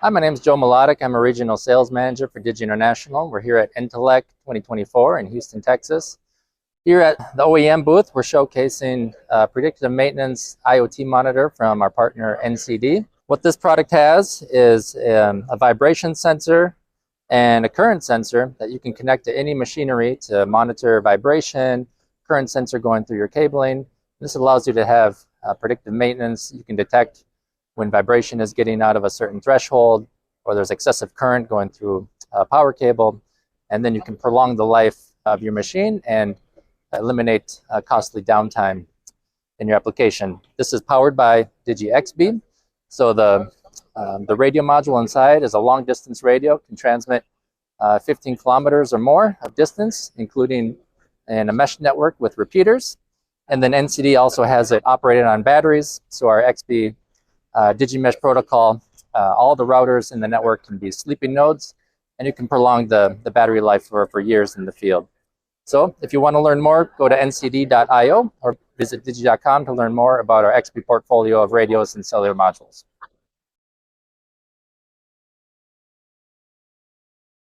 Hi, my name is Joe Mladek. I'm a regional sales manager for Digi International. We're here at ENTELEC 2024 in Houston, Texas. Here at the OEM booth, we're showcasing a predictive maintenance IoT monitor from our partner NCD. What this product has is a vibration sensor and a current sensor that you can connect to any machinery to monitor vibration, current sensor going through your cabling. This allows you to have predictive maintenance. You can detect when vibration is getting out of a certain threshold or there's excessive current going through a power cable, and then you can prolong the life of your machine and eliminate costly downtime in your application. This is powered by Digi XBee. So the radio module inside is a long distance radio, can transmit 15 kilometers or more of distance, including in a mesh network with repeaters. And then NCD also has it operated on batteries. So our XBee DigiMesh protocol, all the routers in the network can be sleeping nodes, and you can prolong the battery life for years in the field. So if you want to learn more, go to ncd.io or visit digi.com to learn more about our XBee portfolio of radios and cellular modules.